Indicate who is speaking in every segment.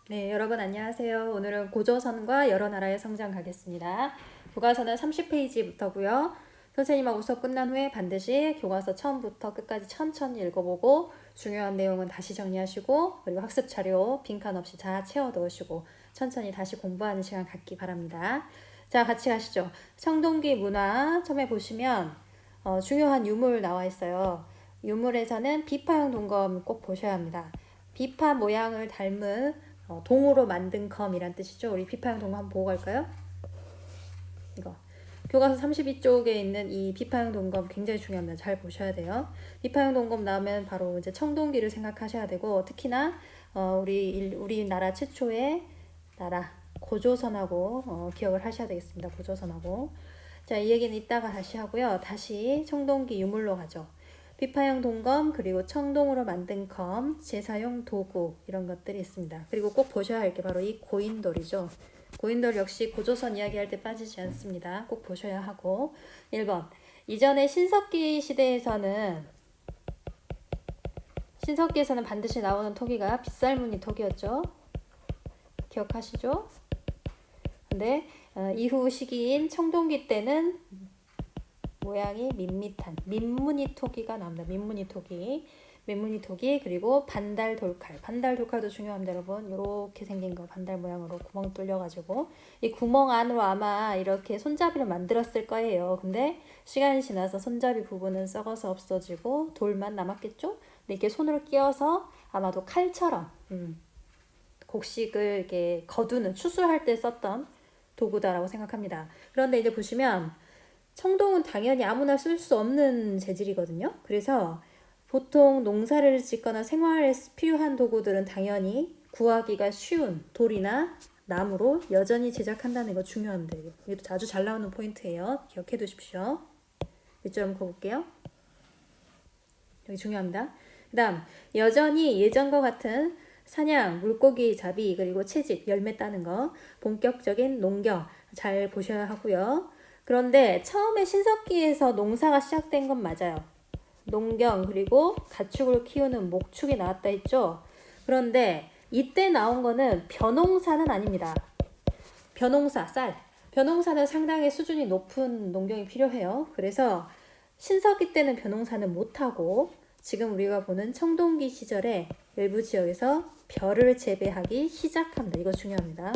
Speaker 1: 네, 여러분 안녕하세요. 오늘은 고조선과 여러 나라의 성장 가겠습니다. 교과서는 30페이지부터고요. 선생님하고 수업 끝난 후에 반드시 교과서 처음부터 끝까지 천천히 읽어보고 중요한 내용은 다시 정리하시고 그리고 학습 자료 빈칸 없이 다 채워 넣으시고 천천히 다시 공부하는 시간 갖기 바랍니다. 자, 같이 가시죠. 청동기 문화 처음에 보시면 중요한 유물 나와 있어요. 유물에서는 비파형 동검 꼭 보셔야 합니다. 비파 모양을 닮은 동으로 만든 검이란 뜻이죠. 우리 비파형 동검 한번 보고 갈까요? 이거 교과서 32쪽에 있는 이 비파형 동검 굉장히 중요합니다. 잘 보셔야 돼요. 비파형 동검 나오면 바로 이제 청동기를 생각하셔야 되고 특히나 우리나라 최초의 나라 고조선하고 기억을 하셔야 되겠습니다. 고조선하고 자, 이 얘기는 이따가 다시 하고요. 다시 청동기 유물로 가죠. 비파형 동검 그리고 청동으로 만든 검, 제사용 도구 이런 것들이 있습니다. 그리고 꼭 보셔야 할 게 바로 이 고인돌이죠. 고인돌 역시 고조선 이야기할 때 빠지지 않습니다. 꼭 보셔야 하고 1번 이전에 신석기 시대에서는 반드시 나오는 토기가 빗살무늬 토기였죠. 기억하시죠? 근데 이후 시기인 청동기 때는 모양이 밋밋한 민무늬 토기가 나옵니다. 민무늬 토기 그리고 반달 돌칼. 반달 돌칼도 중요합니다, 여러분. 이렇게 생긴 거 반달 모양으로 구멍 뚫려가지고 이 구멍 안으로 아마 이렇게 손잡이를 만들었을 거예요. 근데 시간이 지나서 손잡이 부분은 썩어서 없어지고 돌만 남았겠죠? 근데 이렇게 손으로 끼워서 아마도 칼처럼 곡식을 이렇게 거두는 추수할 때 썼던 도구다라고 생각합니다. 그런데 이제 보시면 청동은 당연히 아무나 쓸 수 없는 재질이거든요. 그래서 보통 농사를 짓거나 생활에 필요한 도구들은 당연히 구하기가 쉬운 돌이나 나무로 여전히 제작한다는 거 중요합니다. 이것도 아주 잘 나오는 포인트예요. 기억해 두십시오. 이쪽 한번 볼게요. 여기 중요합니다. 그 다음 여전히 예전과 같은 사냥, 물고기 잡이 그리고 채집, 열매 따는 거 본격적인 농경 잘 보셔야 하고요. 그런데 처음에 신석기에서 농사가 시작된 건 맞아요. 농경 그리고 가축을 키우는 목축이 나왔다 했죠. 그런데 이때 나온 거는 벼농사는 아닙니다. 벼농사, 쌀. 벼농사는 상당히 수준이 높은 농경이 필요해요. 그래서 신석기 때는 벼농사는 못하고 지금 우리가 보는 청동기 시절에 일부 지역에서 벼를 재배하기 시작합니다. 이거 중요합니다.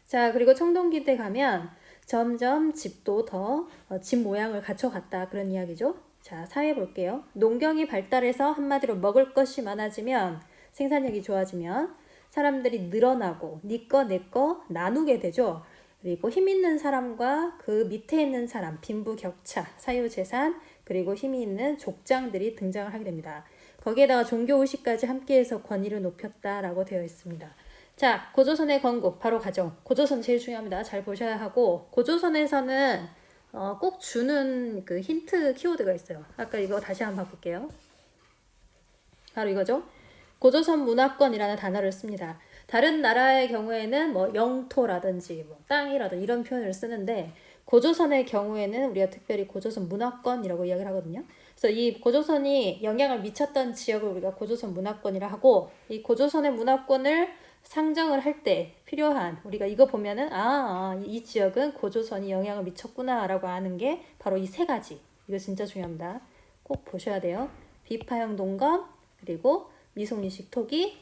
Speaker 1: 자, 그리고 청동기 때 가면 점점 집도 더 집 모양을 갖춰갔다 그런 이야기죠. 자, 사회 볼게요. 농경이 발달해서 한마디로 먹을 것이 많아지면 생산력이 좋아지면 사람들이 늘어나고 니 거 내 거 나누게 되죠. 그리고 힘 있는 사람과 그 밑에 있는 사람, 빈부격차, 사유재산, 그리고 힘이 있는 족장들이 등장을 하게 됩니다. 거기에다가 종교의식까지 함께해서 권위를 높였다라고 되어 있습니다. 자, 고조선의 건국 바로 가죠. 고조선 제일 중요합니다. 잘 보셔야 하고 고조선에서는 꼭 주는 그 힌트 키워드가 있어요. 아까 이거 다시 한번 봐볼게요. 바로 이거죠. 고조선 문화권이라는 단어를 씁니다. 다른 나라의 경우에는 뭐 영토라든지 뭐 땅이라든지 이런 표현을 쓰는데 고조선의 경우에는 우리가 특별히 고조선 문화권이라고 이야기를 하거든요. 그래서 이 고조선이 영향을 미쳤던 지역을 우리가 고조선 문화권이라 하고 이 고조선의 문화권을 상정을 할 때 필요한 우리가 이거 보면은 이 지역은 고조선이 영향을 미쳤구나 라고 아는 게 바로 이 세 가지. 이거 진짜 중요합니다. 꼭 보셔야 돼요. 비파형 동검 그리고 미송이식 토기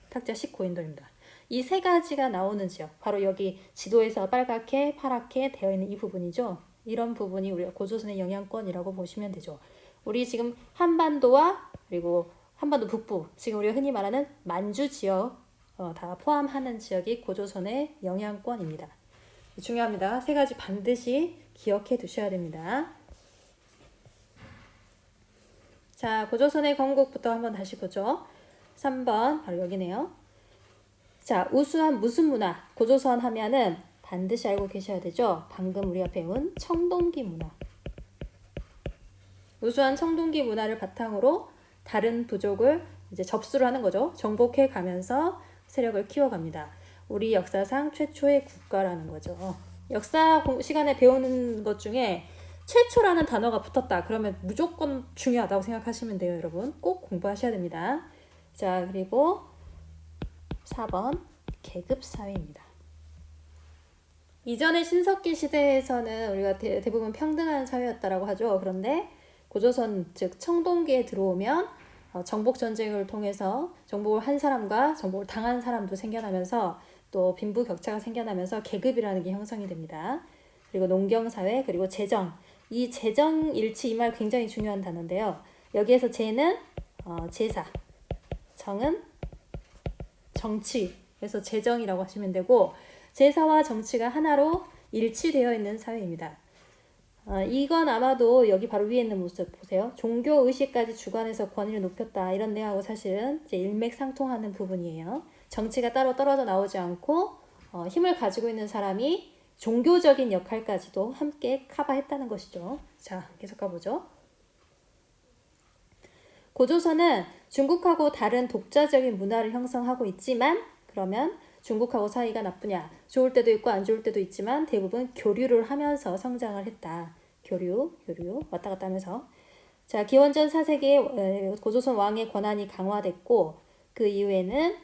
Speaker 1: 탁자식 고인돌입니다. 이 세 가지가 나오는 지역 바로 여기 지도에서 빨갛게 파랗게 되어 있는 이 부분이죠. 이런 부분이 우리가 고조선의 영향권이라고 보시면 되죠. 우리 지금 한반도와 그리고 한반도 북부 지금 우리가 흔히 말하는 만주 지역 다 포함하는 지역이 고조선의 영향권입니다. 중요합니다. 세 가지 반드시 기억해 두셔야 됩니다. 자, 고조선의 건국부터 한번 다시 보죠. 3번 바로 여기네요. 자, 우수한 무슨 문화? 고조선 하면은 반드시 알고 계셔야 되죠. 방금 우리가 배운 청동기 문화. 우수한 청동기 문화를 바탕으로 다른 부족을 이제 접수를 하는 거죠. 정복해 가면서 세력을 키워갑니다. 우리 역사상 최초의 국가라는 거죠. 역사 시간에 배우는 것 중에 최초라는 단어가 붙었다. 그러면 무조건 중요하다고 생각하시면 돼요, 여러분. 꼭 공부하셔야 됩니다. 자, 그리고 4번 계급사회입니다. 이전의 신석기 시대에서는 우리가 대부분 평등한 사회였다라고 하죠. 그런데 고조선 즉 청동기에 들어오면 정복 전쟁을 통해서 정복을 한 사람과 정복을 당한 사람도 생겨나면서 또 빈부격차가 생겨나면서 계급이라는 게 형성이 됩니다. 그리고 농경사회 그리고 재정. 이 재정 일치 이 말 굉장히 중요한 단어인데요. 여기에서 재는 제사, 정은 정치. 그래서 재정이라고 하시면 되고 제사와 정치가 하나로 일치되어 있는 사회입니다. 이건 아마도 여기 바로 위에 있는 모습 보세요. 종교의식까지 주관해서 권위를 높였다. 이런 내용하고 사실은 이제 일맥상통하는 부분이에요. 정치가 따로 떨어져 나오지 않고 힘을 가지고 있는 사람이 종교적인 역할까지도 함께 커버했다는 것이죠. 자, 계속 가보죠. 고조선은 중국하고 다른 독자적인 문화를 형성하고 있지만 그러면 중국하고 사이가 나쁘냐? 좋을 때도 있고 안 좋을 때도 있지만 대부분 교류를 하면서 성장을 했다. 교류 왔다 갔다 하면서. 자, 기원전 4세기에 고조선 왕의 권한이 강화됐고 그 이후에는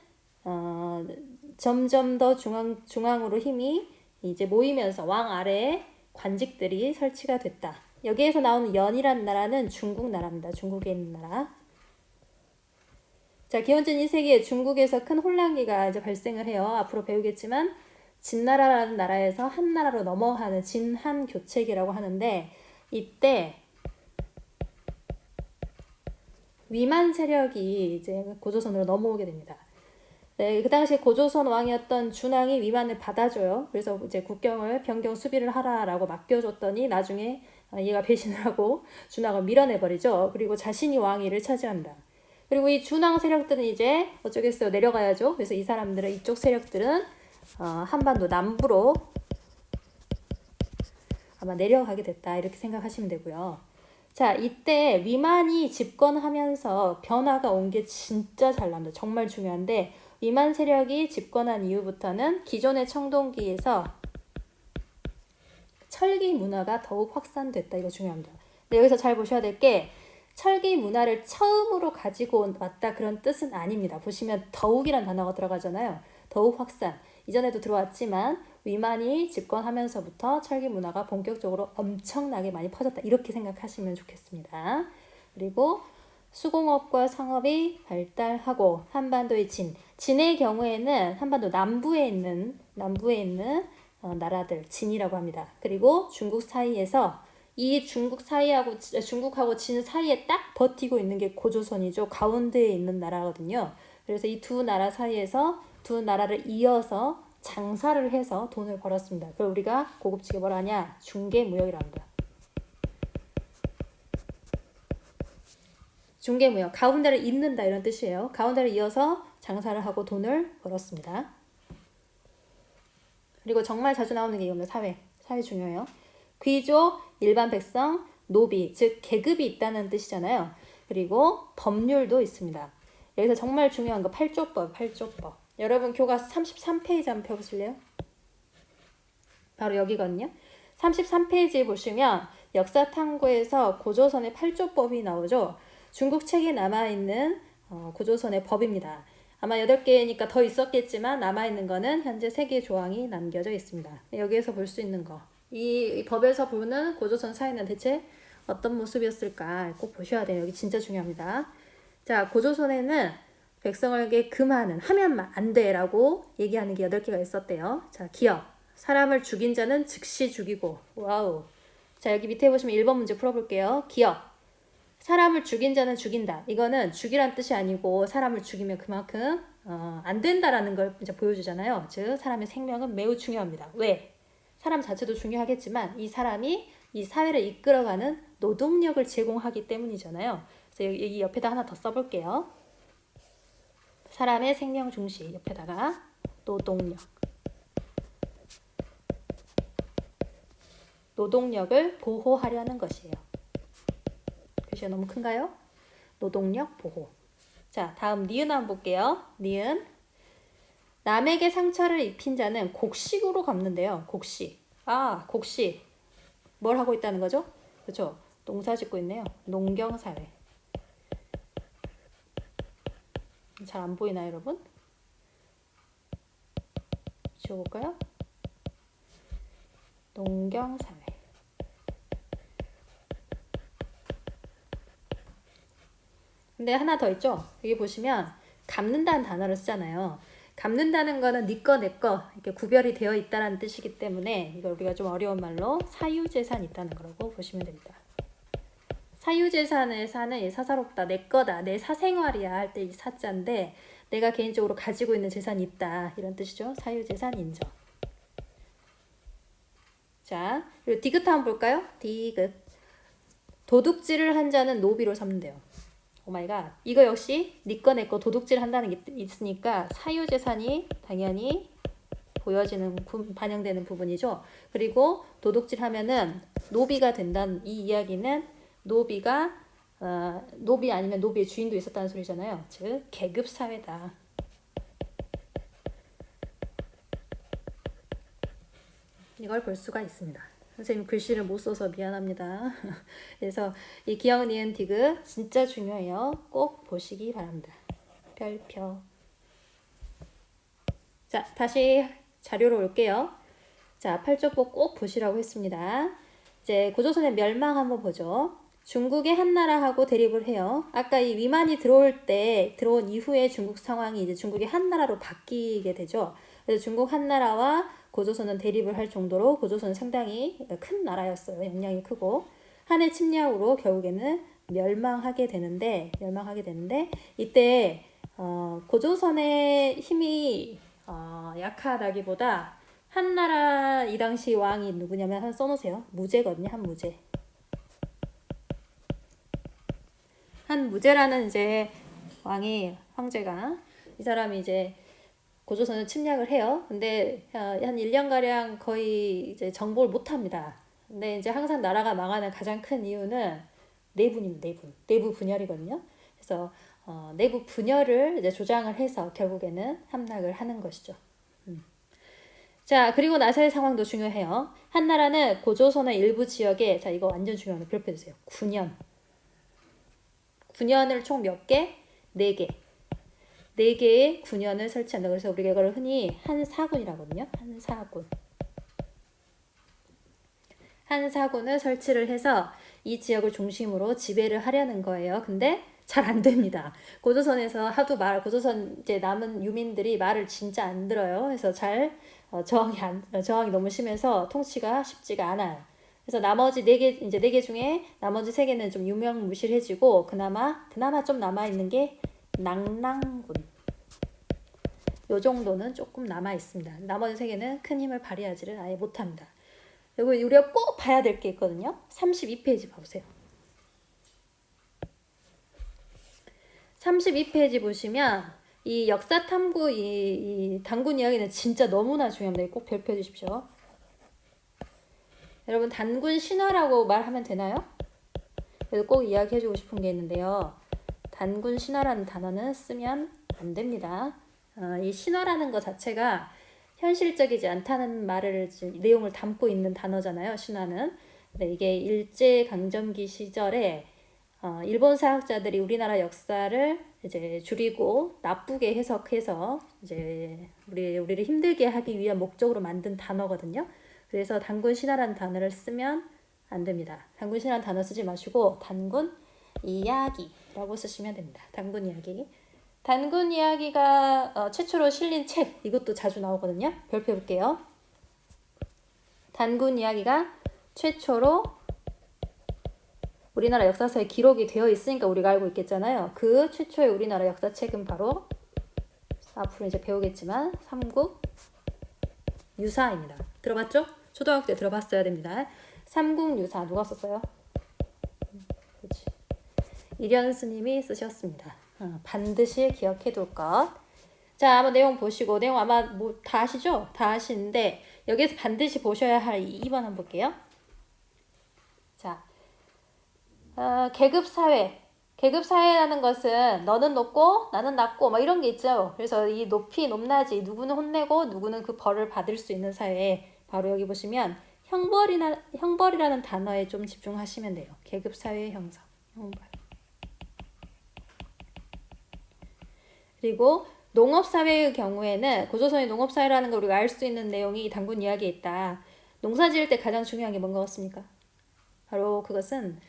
Speaker 1: 점점 더 중앙으로 힘이 이제 모이면서 왕 아래에 관직들이 설치가 됐다. 여기에서 나오는 연이라는 나라는 중국 나라입니다. 중국에 있는 나라. 자, 기원전 2세기에 중국에서 큰 혼란기가 이제 발생을 해요. 앞으로 배우겠지만 진나라라는 나라에서 한 나라로 넘어가는 진한 교체기라고 하는데 이때 위만 세력이 이제 고조선으로 넘어오게 됩니다. 네, 그 당시 고조선 왕이었던 준왕이 위만을 받아줘요. 그래서 이제 국경을 변경 수비를 하라라고 맡겨줬더니 나중에 얘가 배신을 하고 준왕을 밀어내버리죠. 그리고 자신이 왕위를 차지합니다. 그리고 이 준왕 세력들은 이제 어쩌겠어요. 내려가야죠. 그래서 이 사람들은 이쪽 세력들은 한반도 남부로 아마 내려가게 됐다. 이렇게 생각하시면 되고요. 자, 이때 위만이 집권하면서 변화가 온 게 진짜 잘 납니다. 정말 중요한데 위만 세력이 집권한 이후부터는 기존의 청동기에서 철기 문화가 더욱 확산됐다. 이거 중요합니다. 근데 여기서 잘 보셔야 될 게 철기 문화를 처음으로 가지고 왔다 그런 뜻은 아닙니다. 보시면 더욱이란 단어가 들어가잖아요. 더욱 확산. 이전에도 들어왔지만 위만이 집권하면서부터 철기 문화가 본격적으로 엄청나게 많이 퍼졌다. 이렇게 생각하시면 좋겠습니다. 그리고 수공업과 상업이 발달하고 한반도의 진의 경우에는 한반도 남부에 있는 나라들 진이라고 합니다. 그리고 중국 사이에서 이 중국하고 진 사이에 딱 버티고 있는 게 고조선이죠. 가운데에 있는 나라거든요. 그래서 이 두 나라 사이에서 두 나라를 이어서 장사를 해서 돈을 벌었습니다. 그걸 우리가 고급지게 뭐라 하냐? 중개무역이라고 합니다. 중개무역, 가운데를 잇는다 이런 뜻이에요. 가운데를 이어서 장사를 하고 돈을 벌었습니다. 그리고 정말 자주 나오는 게 이겁니다. 사회 중요해요. 귀족, 일반 백성, 노비, 즉 계급이 있다는 뜻이잖아요. 그리고 법률도 있습니다. 여기서 정말 중요한 거 8조법. 여러분 교과서 33페이지 한번 펴보실래요? 바로 여기거든요. 33페이지 보시면 역사탐구에서 고조선의 8조법이 나오죠. 중국 책에 남아있는 고조선의 법입니다. 아마 8개니까 더 있었겠지만 남아있는 거는 현재 3개의 조항이 남겨져 있습니다. 여기에서 볼 수 있는 거. 이 법에서 보는 고조선 사회는 대체 어떤 모습이었을까 꼭 보셔야 돼요. 여기 진짜 중요합니다. 자, 고조선에는 백성에게 금하는 하면 안 돼라고 얘기하는 게 8개가 있었대요. 자, 기업. 사람을 죽인 자는 즉시 죽이고. 와우. 자, 여기 밑에 보시면 1번 문제 풀어볼게요. 기업. 사람을 죽인 자는 죽인다. 이거는 죽이란 뜻이 아니고 사람을 죽이면 그만큼 안 된다라는 걸 이제 보여주잖아요. 즉 사람의 생명은 매우 중요합니다. 왜? 사람 자체도 중요하겠지만 이 사람이 이 사회를 이끌어가는 노동력을 제공하기 때문이잖아요. 그래서 여기 옆에다 하나 더 써볼게요. 사람의 생명 중시 옆에다가 노동력을 보호하려는 것이에요. 글씨가 너무 큰가요? 노동력 보호. 자, 다음 니은 한번 볼게요. 니은. 남에게 상처를 입힌 자는 곡식으로 갚는데요. 곡식. 곡식. 뭘 하고 있다는 거죠? 그렇죠? 농사 짓고 있네요. 농경사회. 잘 안 보이나요, 여러분? 지워볼까요? 농경사회. 근데 하나 더 있죠? 여기 보시면 갚는다는 단어를 쓰잖아요. 갚는다는 거는 네 거, 내 거 이렇게 구별이 되어 있다는 뜻이기 때문에 이걸 우리가 좀 어려운 말로 사유재산이 있다는 거라고 보시면 됩니다. 사유재산의 사는 사사롭다, 내 거다, 내 사생활이야 할 때 이 사자인데 내가 개인적으로 가지고 있는 재산이 있다 이런 뜻이죠. 사유재산 인정. 자, 그리고 디귿 한번 볼까요? 디귿. 도둑질을 한 자는 노비로 삼는데요. 오마이갓. 이거 역시 네 거 내 거 도둑질 한다는 게 있으니까 사유재산이 당연히 보여지는 반영되는 부분이죠. 그리고 도둑질 하면은 노비가 된다는 이 이야기는 노비가 노비 아니면 노비의 주인도 있었다는 소리잖아요. 즉 계급 사회다. 이걸 볼 수가 있습니다. 선생님 글씨를 못 써서 미안합니다. 그래서 이 기역, 니은, 디귿 진짜 중요해요. 꼭 보시기 바랍니다. 별표. 자, 다시 자료로 올게요. 자, 8쪽보 꼭 보시라고 했습니다. 이제 고조선의 멸망 한번 보죠. 중국의 한나라하고 대립을 해요. 아까 이 위만이 들어온 이후에 중국 상황이 이제 중국의 한나라로 바뀌게 되죠. 그래서 중국 한나라와 고조선은 대립을 할 정도로 고조선은 상당히 큰 나라였어요. 영향이 크고 한해 침략으로 결국에는 멸망하게 되는데 이때 고조선의 힘이 약하다기보다 한나라 이 당시 왕이 누구냐면 한번 써놓으세요. 무제거든요. 한무제. 한무제라는 이제 황제가 이 사람이 이제 고조선을 침략을 해요. 근데 한 1년가량 거의 이제 정복을 못 합니다. 근데 이제 항상 나라가 망하는 가장 큰 이유는 내분입니다. 내부 분열이거든요. 그래서 내부 분열을 이제 조장을 해서 결국에는 함락을 하는 것이죠. 자, 그리고 나서의 상황도 중요해요. 한나라는 고조선의 일부 지역에, 자, 이거 완전 중요한 거 별표해주세요. 9년. 9년을 총 몇 개? 4개. 4개의 9년을 설치한다. 그래서 우리가 이걸 흔히 한사군이라고 하거든요. 한사군을 설치를 해서 이 지역을 중심으로 지배를 하려는 거예요. 근데 잘 안 됩니다. 고조선에서 고조선 이제 남은 유민들이 말을 진짜 안 들어요. 그래서 저항이 너무 심해서 통치가 쉽지가 않아요. 그래서 나머지 4개 중에 나머지 3개는 좀 유명무실해지고 그나마 좀 남아있는 게 낭랑군. 요 정도는 조금 남아있습니다. 나머지 3개는 큰 힘을 발휘하지를 아예 못합니다. 그리고 우리가 꼭 봐야 될 게 있거든요. 32페이지 봐보세요. 32페이지 보시면 이 역사 탐구 이 단군 이야기는 진짜 너무나 중요합니다. 꼭 별표해 주십시오. 여러분 단군 신화라고 말하면 되나요? 그래서 꼭 이야기해주고 싶은 게 있는데요. 단군 신화라는 단어는 쓰면 안 됩니다. 이 신화라는 것 자체가 현실적이지 않다는 내용을 담고 있는 단어잖아요. 신화는. 근데 이게 일제강점기 시절에 일본 사학자들이 우리나라 역사를 이제 줄이고 나쁘게 해석해서 이제 우리를 힘들게 하기 위한 목적으로 만든 단어거든요. 그래서 단군 신화라는 단어를 쓰면 안 됩니다. 단군 신화라는 단어 쓰지 마시고 단군 이야기라고 쓰시면 됩니다. 단군 이야기. 단군 이야기가 최초로 실린 책, 이것도 자주 나오거든요. 별표 볼게요. 단군 이야기가 최초로 우리나라 역사서에 기록이 되어 있으니까 우리가 알고 있겠잖아요. 그 최초의 우리나라 역사책은 바로 앞으로 이제 배우겠지만 삼국유사입니다. 들어봤죠? 초등학교 때 들어봤어야 됩니다. 삼국유사 누가 썼어요? 그렇지. 이련 스님이 쓰셨습니다. 반드시 기억해둘 것. 자, 한번 내용 보시고 내용 아마 다 아시죠? 다 아시는데 여기서 반드시 보셔야 할 2번 한번 볼게요. 자, 계급사회. 계급사회라는 것은 너는 높고 나는 낮고 막 이런 게 있죠. 그래서 이 높이 높낮이 누구는 혼내고 누구는 그 벌을 받을 수 있는 사회. 바로 여기 보시면 형벌이라는 단어에 좀 집중하시면 돼요. 계급사회의 형성. 형벌. 그리고 농업사회의 경우에는 고조선의 농업사회라는 걸 우리가 알 수 있는 내용이 단군 이야기에 있다. 농사 지을 때 가장 중요한 게 뭔가 같습니까? 바로 그것은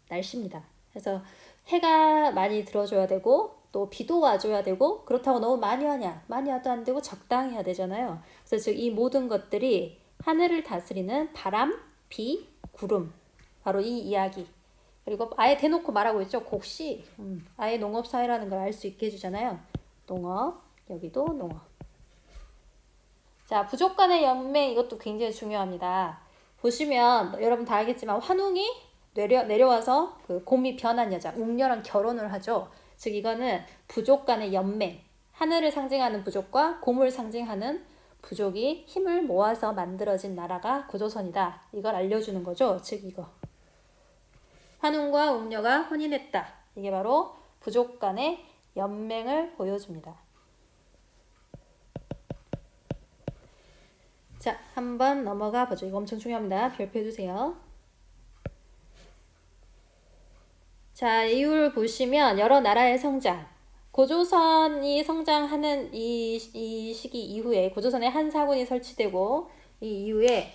Speaker 1: 날씨입니다. 그래서 해가 많이 들어줘야 되고 또 비도 와줘야 되고 그렇다고 너무 많이 와냐? 많이 와도 안 되고 적당히 해야 되잖아요. 그래서 즉 이 모든 것들이 하늘을 다스리는 바람, 비, 구름 바로 이 이야기. 그리고 아예 대놓고 말하고 있죠. 곡시. 아예 농업사회라는 걸 알 수 있게 해주잖아요. 농업, 여기도 농업. 자, 부족 간의 연맹 이것도 굉장히 중요합니다. 보시면 여러분 다 알겠지만 환웅이 내려와서 그 곰이 변한 여자, 웅녀랑 결혼을 하죠. 즉 이거는 부족 간의 연맹, 하늘을 상징하는 부족과 곰을 상징하는 부족이 힘을 모아서 만들어진 나라가 고조선이다. 이걸 알려주는 거죠. 즉 이거. 환웅과 웅녀가 혼인했다. 이게 바로 부족 간의 연맹을 보여줍니다. 자, 한번 넘어가 보죠. 이거 엄청 중요합니다. 별표 해주세요. 자, 이유를 보시면 여러 나라의 성장. 고조선이 성장하는 이 시기 이후에 고조선의 한 사군이 설치되고 이 이후에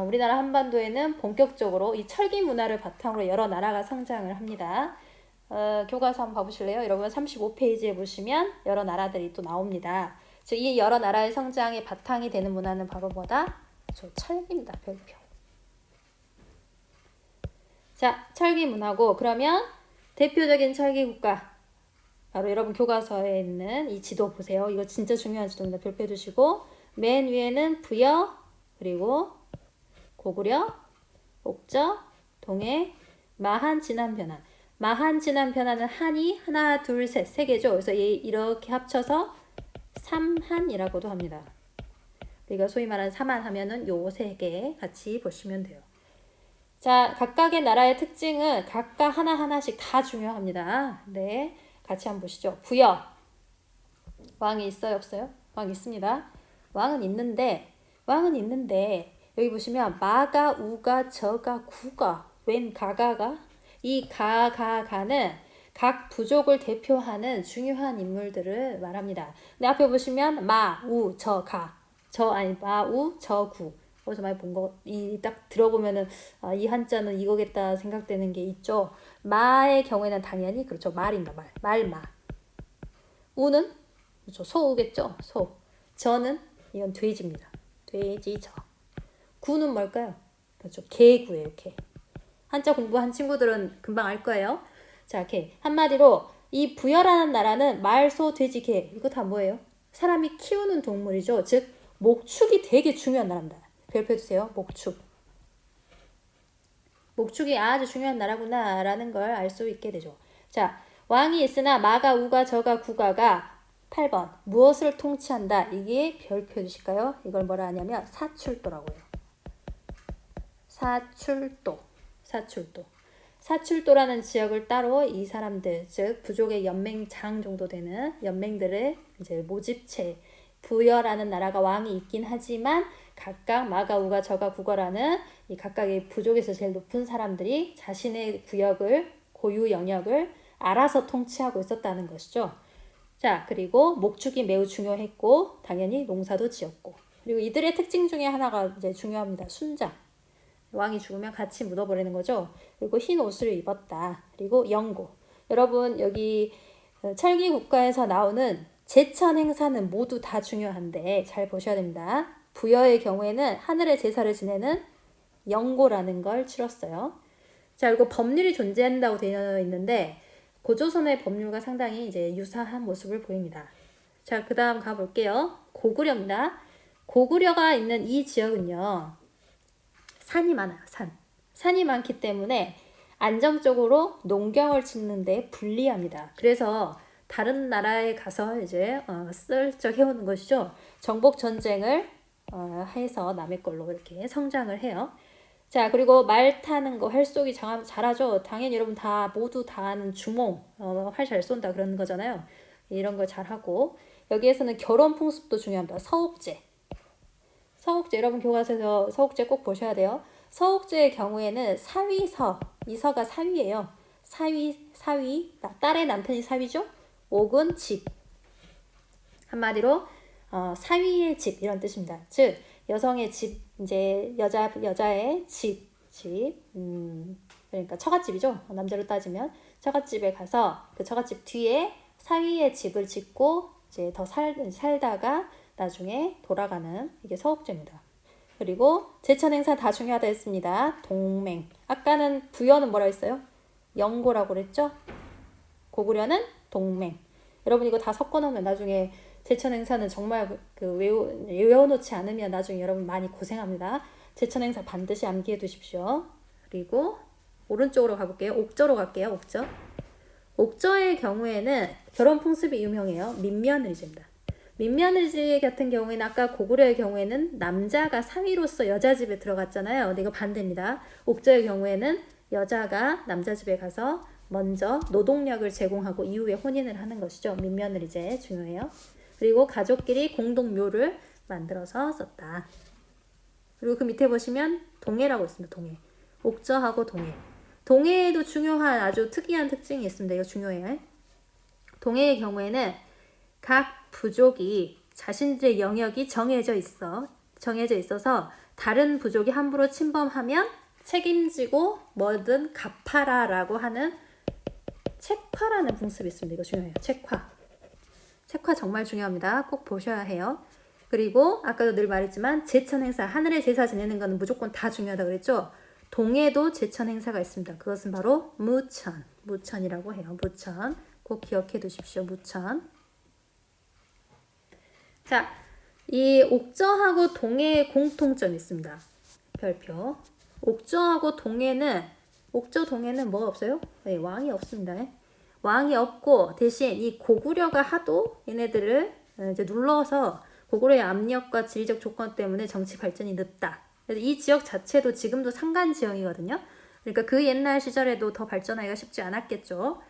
Speaker 1: 우리나라 한반도에는 본격적으로 이 철기 문화를 바탕으로 여러 나라가 성장을 합니다. 교과서 한번 봐보실래요? 여러분 35페이지에 보시면 여러 나라들이 또 나옵니다. 즉 이 여러 나라의 성장의 바탕이 되는 문화는 바로 뭐다? 저 철기입니다. 별표. 자, 철기 문화고 그러면 대표적인 철기 국가 바로 여러분 교과서에 있는 이 지도 보세요. 이거 진짜 중요한 지도입니다. 별표 해주시고 맨 위에는 부여 그리고 고구려, 옥저, 동해, 마한, 진안, 변한. 마한, 진안, 변한은 한이 하나, 둘, 셋, 세 개죠. 그래서 이렇게 합쳐서 삼한이라고도 합니다. 우리가 소위 말하는 삼한 하면은 요 세 개 같이 보시면 돼요. 자, 각각의 나라의 특징은 각각 하나하나씩 다 중요합니다. 네, 같이 한번 보시죠. 부여. 왕이 있어요, 없어요? 왕 있습니다. 왕은 있는데 여기 보시면 마가, 우가, 저가, 구가, 웬 가가가 이 가가가는 각 부족을 대표하는 중요한 인물들을 말합니다. 근데 앞에 보시면 마, 우, 저, 가. 마, 우, 저, 구. 어디서 많이 본 거, 딱 들어보면은, 이 한자는 이거겠다 생각되는 게 있죠. 마의 경우에는 당연히, 그렇죠. 말입니다. 말마. 우는, 그렇죠. 소우겠죠. 소. 저는, 이건 돼지입니다. 돼지, 저. 구는 뭘까요? 그렇죠. 개구예요, 개. 한자 공부한 친구들은 금방 알 거예요. 자, 이렇게 한마디로 이 부여라는 나라는 말, 소, 돼지, 개 이거 다 뭐예요? 사람이 키우는 동물이죠. 즉 목축이 되게 중요한 나라입니다. 별표 해주세요. 목축이 아주 중요한 나라구나 라는 걸 알 수 있게 되죠. 자, 왕이 있으나 마가, 우가, 저가, 구가가 8번 무엇을 통치한다. 이게 별표 해주실까요? 이걸 뭐라 하냐면 사출도라고요. 사출도라는 지역을 따로 이 사람들, 즉 부족의 연맹장 정도 되는 연맹들의 이제 모집체, 부여라는 나라가 왕이 있긴 하지만 각각 마가, 우가, 저가, 구거라는 이 각각의 부족에서 제일 높은 사람들이 자신의 구역을, 고유 영역을 알아서 통치하고 있었다는 것이죠. 자, 그리고 목축이 매우 중요했고 당연히 농사도 지었고 그리고 이들의 특징 중에 하나가 이제 중요합니다. 순장. 왕이 죽으면 같이 묻어버리는 거죠. 그리고 흰 옷을 입었다. 그리고 영고. 여러분 여기 철기 국가에서 나오는 제천 행사는 모두 다 중요한데 잘 보셔야 됩니다. 부여의 경우에는 하늘의 제사를 지내는 영고라는 걸 치렀어요. 자, 그리고 법률이 존재한다고 되어 있는데 고조선의 법률과 상당히 이제 유사한 모습을 보입니다. 자, 그 다음 가볼게요. 고구려입니다. 고구려가 있는 이 지역은요. 산이 많아요. 산이 많기 때문에 안정적으로 농경을 짓는데 불리합니다. 그래서 다른 나라에 가서 이제 슬쩍 해오는 것이죠. 정복 전쟁을 해서 남의 걸로 이렇게 성장을 해요. 자, 그리고 말 타는 거, 활쏘기 잘하죠. 당연히 여러분 모두 다 아는 주몽, 활 잘 쏜다 그러는 거잖아요. 이런 걸 잘하고 여기에서는 결혼 풍습도 중요합니다. 서옥제 여러분 교과서에서 서옥제 꼭 보셔야 돼요. 서옥제의 경우에는 사위서, 이 서가 사위예요. 사위, 딸의 남편이 사위죠. 옥은 집. 한마디로 사위의 집 이런 뜻입니다. 즉 여성의 집, 이제 여자의 집, 그러니까 처갓집이죠. 남자로 따지면 처갓집에 가서 그 처갓집 뒤에 사위의 집을 짓고 이제 더 살다가 나중에 돌아가는 이게 서옥죄입니다. 그리고 제천행사 다 중요하다 했습니다. 동맹. 아까는 부여는 뭐라 했어요? 영고라고 그랬죠? 고구려는 동맹. 여러분 이거 다 섞어놓으면 나중에 제천행사는 정말 외워놓지 않으면 나중에 여러분 많이 고생합니다. 제천행사 반드시 암기해 두십시오. 그리고 오른쪽으로 가볼게요. 옥저로 갈게요. 옥저. 옥저의 경우에는 결혼 풍습이 유명해요. 민며느리제입니다. 민며느리 같은 경우에는 아까 고구려의 경우에는 남자가 사위로서 여자 집에 들어갔잖아요. 근데 이거 반대입니다. 옥저의 경우에는 여자가 남자 집에 가서 먼저 노동력을 제공하고 이후에 혼인을 하는 것이죠. 민며느리제 중요해요. 그리고 가족끼리 공동묘를 만들어서 썼다. 그리고 그 밑에 보시면 동해라고 있습니다. 동해. 옥저하고 동해. 동해에도 중요한 아주 특이한 특징이 있습니다. 이거 중요해요. 동해의 경우에는 각 부족이 자신들의 영역이 정해져 있어서 다른 부족이 함부로 침범하면 책임지고 뭐든 갚아라라고 하는 책화라는 풍습이 있습니다. 이거 중요해요. 책화 정말 중요합니다. 꼭 보셔야 해요. 그리고 아까도 늘 말했지만 제천행사, 하늘의 제사 지내는 거는 무조건 다 중요하다고 그랬죠. 동해도 제천행사가 있습니다. 그것은 바로 무천이라고 해요. 무천. 꼭 기억해 두십시오. 무천. 자, 이 옥저하고 동해의 공통점이 있습니다. 별표. 옥저 동해는 뭐가 없어요? 네, 왕이 없습니다. 왕이 없고 대신 이 고구려가 하도 얘네들을 이제 눌러서 고구려의 압력과 지리적 조건 때문에 정치 발전이 늦다. 그래서 이 지역 자체도 지금도 산간 지형이거든요. 그러니까 그 옛날 시절에도 더 발전하기가 쉽지 않았겠죠.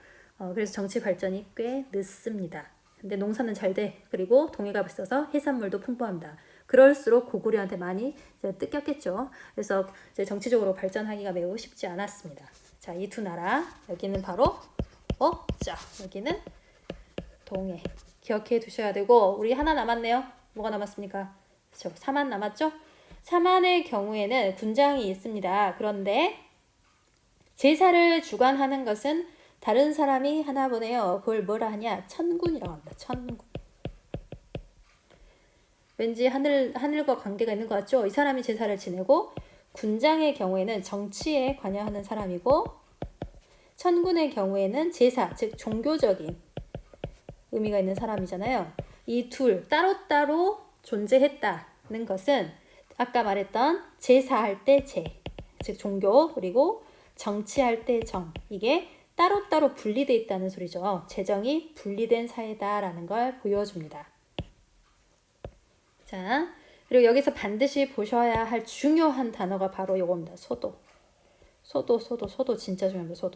Speaker 1: 그래서 정치 발전이 꽤 늦습니다. 근데 농사는 잘 돼. 그리고 동해가 있어서 해산물도 풍부합니다. 그럴수록 고구려한테 많이 뜯겼겠죠. 그래서 이제 정치적으로 발전하기가 매우 쉽지 않았습니다. 자, 이 두 나라. 여기는 바로 옥저. 여기는 동해. 기억해 두셔야 되고, 우리 하나 남았네요. 뭐가 남았습니까? 그렇죠. 사만 남았죠? 사만의 경우에는 군장이 있습니다. 그런데 제사를 주관하는 것은 다른 사람이 하나 보네요. 그걸 뭐라 하냐? 천군이라고 합니다. 천군. 왠지 하늘과 관계가 있는 것 같죠? 이 사람이 제사를 지내고, 군장의 경우에는 정치에 관여하는 사람이고, 천군의 경우에는 제사, 즉 종교적인 의미가 있는 사람이잖아요. 이 둘 따로따로 존재했다는 것은 아까 말했던 제사할 때 제, 즉 종교, 그리고 정치할 때 정, 이게 따로따로 분리되어 있다는 소리죠. 재정이 분리된 사회다라는 걸 보여줍니다. 자, 그리고 여기서 반드시 보셔야 할 중요한 단어가 바로 이겁니다. 소도 진짜 중요합니다.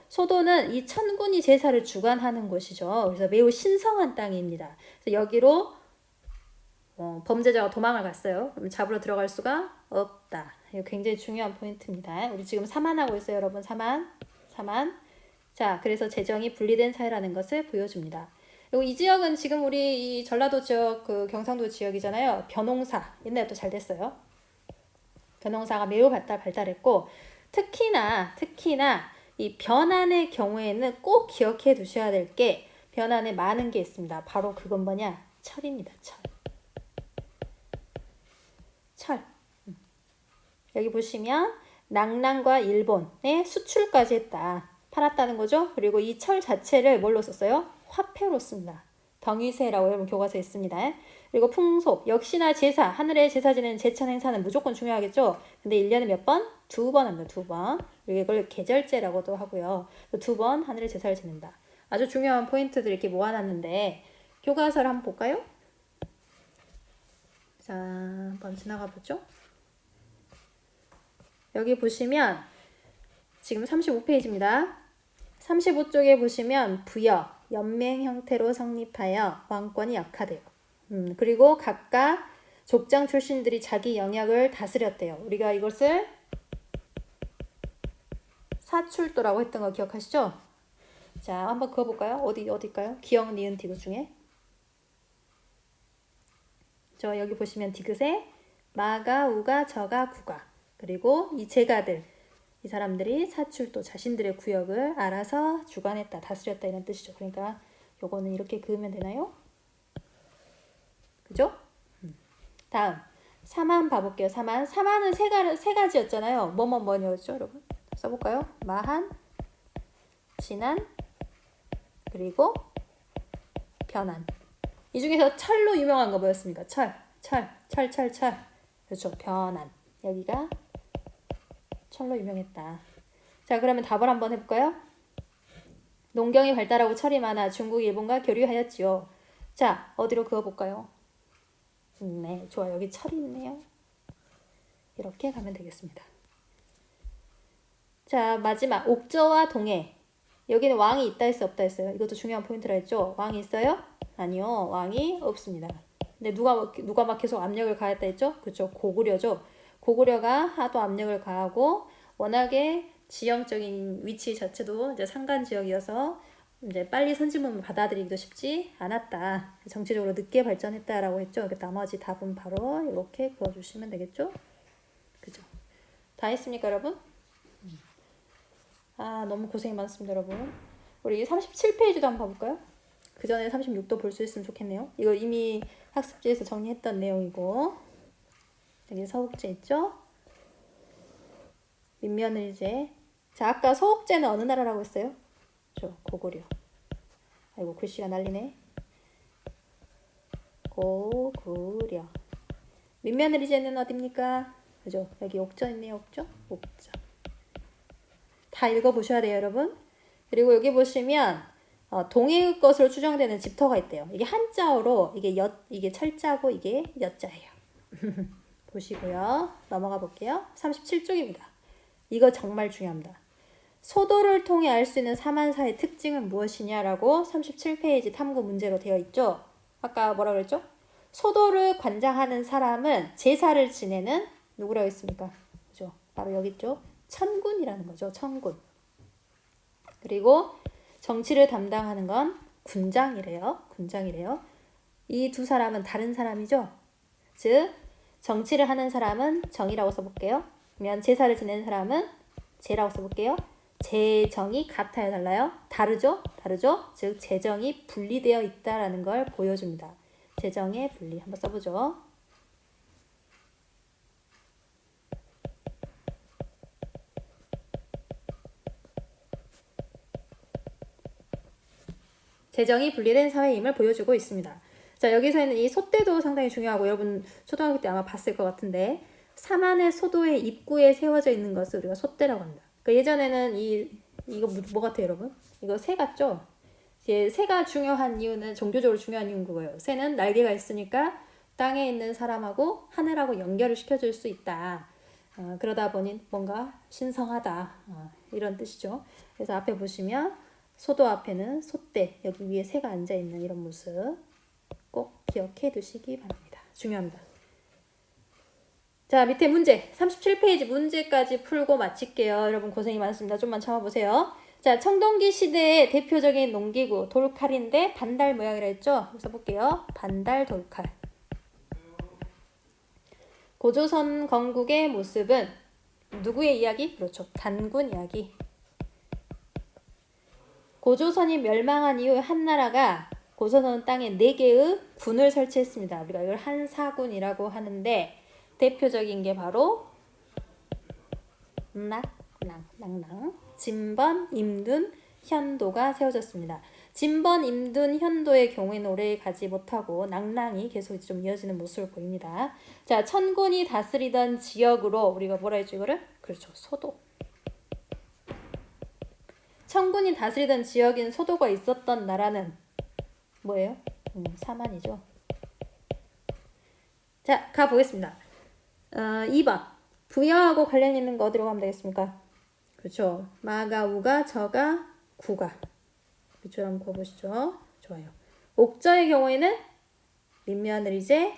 Speaker 1: 소도는 이 천군이 제사를 주관하는 곳이죠. 그래서 매우 신성한 땅입니다. 그래서 여기로 범죄자가 도망을 갔어요. 그럼 잡으러 들어갈 수가 없다. 이거 굉장히 중요한 포인트입니다. 우리 지금 사만하고 있어요, 여러분. 사만. 자, 그래서 재정이 분리된 사회라는 것을 보여줍니다. 그리고 이 지역은 지금 우리 이 전라도 지역, 그 경상도 지역이잖아요. 벼농사. 옛날부터 잘 됐어요. 벼농사가 매우 발달했고, 특히나 이 변안의 경우에는 꼭 기억해 두셔야 될 게, 변안에 많은 게 있습니다. 바로 그건 뭐냐? 철입니다. 철. 여기 보시면 낭랑과 일본에 수출까지 했다. 팔았다는 거죠. 그리고 이 철 자체를 뭘로 썼어요? 화폐로 씁니다. 덩이세라고 여러분 교과서에 있습니다. 그리고 풍속, 역시나 제사, 하늘의 제사 지내는 제천 행사는 무조건 중요하겠죠. 근데 1년에 몇 번? 2번 합니다. 2번. 이걸 계절제라고도 하고요. 2번 하늘의 제사를 지낸다. 아주 중요한 포인트들 이렇게 모아놨는데 교과서를 한번 볼까요? 자, 한번 지나가 보죠. 여기 보시면 지금 35페이지입니다. 35쪽에 보시면 부여, 연맹 형태로 성립하여 왕권이 약화돼요. 그리고 각각 족장 출신들이 자기 영역을 다스렸대요. 우리가 이것을 사출도라고 했던 거 기억하시죠? 자, 한번 그거 볼까요? 어디일까요? 기억, 니은, 디귿 중에 저 여기 보시면 디귿에 마가, 우가, 저가, 구가. 그리고 이 제가들, 이 사람들이 사출도 자신들의 구역을 알아서 주관했다, 다스렸다 이런 뜻이죠. 그러니까 요거는 이렇게 그으면 되나요? 그죠? 다음 사만 봐볼게요. 사만은 세 가지였잖아요. 뭐였죠, 여러분? 써볼까요? 마한, 진한, 그리고 변한. 이 중에서 철로 유명한 거 뭐였습니까? 철. 그렇죠. 변한. 여기가 철로 유명했다. 자, 그러면 답을 한번 해볼까요? 농경이 발달하고 철이 많아 중국, 일본과 교류하였지요. 자, 어디로 그어볼까요? 네, 좋아요. 여기 철이 있네요. 이렇게 가면 되겠습니다. 자, 마지막 옥저와 동해. 여기는 왕이 있다 했어요, 없다 했어요? 이것도 중요한 포인트라 했죠. 왕이 있어요? 아니요, 왕이 없습니다. 근데 누가 막 계속 압력을 가했다 했죠? 그렇죠, 고구려죠. 고구려가 하도 압력을 가하고 워낙에 지형적인 위치 자체도 이제 산간 지역이어서 이제 빨리 선진문을 받아들이기도 쉽지 않았다. 정치적으로 늦게 발전했다라고 했죠. 나머지 답은 바로 이렇게 그어주시면 되겠죠. 그죠? 다 했습니까, 여러분? 아, 너무 고생이 많습니다, 여러분. 우리 37페이지도 한번 봐볼까요? 그 전에 36도 볼 수 있으면 좋겠네요. 이거 이미 학습지에서 정리했던 내용이고, 여기 서욱제 있죠? 민면을제. 자, 아까 서욱제는 어느 나라라고 했어요? 고구려. 아이고, 글씨가 난리네. 고구려. 민면을제는 어딥니까? 그죠? 여기 옥저 있네요, 옥저. 다 읽어보셔야 돼요, 여러분. 그리고 여기 보시면 동해의 것으로 추정되는 집터가 있대요. 이게 한자어로 이게 철자고 이게 여자예요. 보시고요. 넘어가 볼게요. 37쪽입니다. 이거 정말 중요합니다. 소도를 통해 알 수 있는 사만사의 특징은 무엇이냐라고 37페이지 탐구 문제로 되어 있죠. 아까 뭐라 그랬죠? 소도를 관장하는 사람은 제사를 지내는 누구라고 했습니까? 그죠? 바로 여기 있죠. 천군이라는 거죠. 천군. 그리고 정치를 담당하는 건 군장이래요. 이 두 사람은 다른 사람이죠. 즉 정치를 하는 사람은 정이라고 써볼게요. 그러면 제사를 지내는 사람은 제라고 써볼게요. 재정이 같아요, 달라요? 다르죠? 즉 재정이 분리되어 있다라는 걸 보여줍니다. 재정의 분리 한번 써보죠. 재정이 분리된 사회임을 보여주고 있습니다. 자, 여기서는 이 소대도 상당히 중요하고 여러분 초등학교 때 아마 봤을 것 같은데 사만의 소도의 입구에 세워져 있는 것을 우리가 소대라고 합니다. 그러니까 예전에는 이거 뭐 같아요, 여러분? 이거 새 같죠? 새가 중요한 이유는 종교적으로 중요한 이유는 그거예요. 새는 날개가 있으니까 땅에 있는 사람하고 하늘하고 연결을 시켜줄 수 있다. 그러다 보니 뭔가 신성하다. 이런 뜻이죠. 그래서 앞에 보시면 소도 앞에는 소대, 여기 위에 새가 앉아있는 이런 모습 꼭 기억해 두시기 바랍니다. 중요합니다. 자, 밑에 문제 37페이지 문제까지 풀고 마칠게요. 여러분 고생이 많습니다. 좀만 참아보세요. 자, 청동기 시대의 대표적인 농기구 돌칼인데 반달 모양이라 했죠? 그래서 볼게요. 반달 돌칼. 고조선 건국의 모습은 누구의 이야기? 그렇죠. 단군 이야기. 고조선이 멸망한 이후 한나라가 고조선 땅에 4개의 군을 설치했습니다. 우리가 이걸 한사군이라고 하는데 대표적인 게 바로 낭랑, 진번, 임둔, 현도가 세워졌습니다. 진번, 임둔, 현도의 경우에는 오래 가지 못하고 낭랑이 계속 좀 이어지는 모습을 보입니다. 자, 천군이 다스리던 지역으로 우리가 뭐라 했죠, 이거를? 그렇죠, 소도. 천군이 다스리던 지역인 소도가 있었던 나라는 뭐예요? 사만이죠. 자, 가보겠습니다. 2번. 부여하고 관련 있는 거 어디로 가면 되겠습니까? 그렇죠. 마가, 우가, 저가, 구가. 밑줄 한번 그어보시죠. 좋아요. 옥저의 경우에는 민며느리제,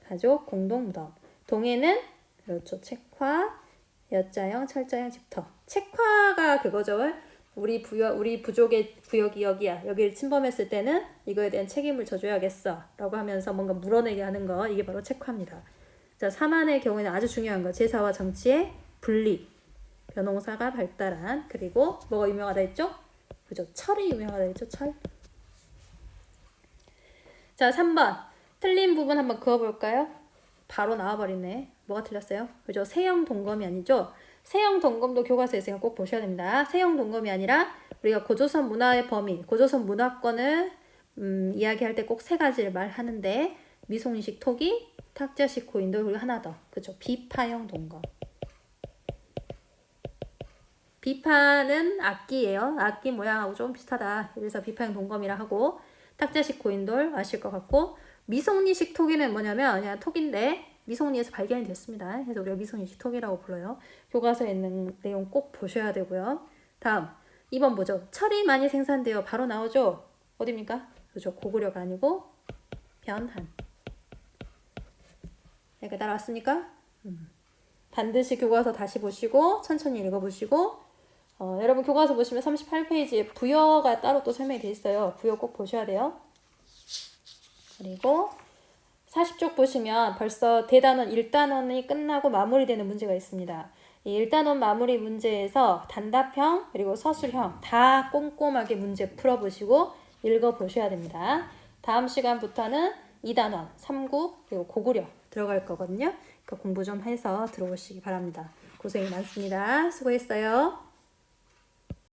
Speaker 1: 가족, 공동무덤. 동해는 그렇죠. 책화, 여자형, 철자형, 집터. 책화가 그거죠. 우리 부족의 구역이 여기야. 여기를 침범했을 때는 이거에 대한 책임을 져줘야겠어. 라고 하면서 뭔가 물어내게 하는 거, 이게 바로 체크합니다. 자, 사만의 경우에는 아주 중요한 거, 제사와 정치의 분리. 변호사가 발달한, 그리고 뭐가 유명하다 했죠? 그죠? 철이 유명하다 했죠? 철. 자, 3번. 틀린 부분 한번 그어볼까요? 바로 나와버리네. 뭐가 틀렸어요? 그죠? 세형 동검이 아니죠? 세형 동검도 교과서에 있으니까 꼭 보셔야 됩니다. 세형 동검이 아니라 우리가 고조선 문화의 범위, 고조선 문화권을 이야기할 때 꼭 세 가지를 말하는데 미송리식 토기, 탁자식 고인돌, 그리고 하나 더. 그죠? 비파형 동검. 비파는 악기예요. 악기 모양하고 좀 비슷하다. 그래서 비파형 동검이라 하고, 탁자식 고인돌 아실 것 같고, 미송리식 토기는 뭐냐면 그냥 토기인데 미송리에서 발견이 됐습니다. 그래서 우리가 미송리식 토기라고 불러요. 교과서에 있는 내용 꼭 보셔야 되고요. 다음 2번 뭐죠? 철이 많이 생산되어 바로 나오죠? 어디입니까? 그죠? 고구려가 아니고 변한. 여기 따라왔습니까? 반드시 교과서 다시 보시고 천천히 읽어보시고, 여러분 교과서 보시면 38페이지에 부여가 따로 또 설명이 돼 있어요. 부여 꼭 보셔야 돼요. 그리고 40쪽 보시면 벌써 대단원 1단원이 끝나고 마무리되는 문제가 있습니다. 이 1단원 마무리 문제에서 단답형 그리고 서술형 다 꼼꼼하게 문제 풀어보시고 읽어보셔야 됩니다. 다음 시간부터는 2단원, 3국 그리고 고구려 들어갈 거거든요. 그러니까 공부 좀 해서 들어오시기 바랍니다. 고생이 많습니다. 수고했어요.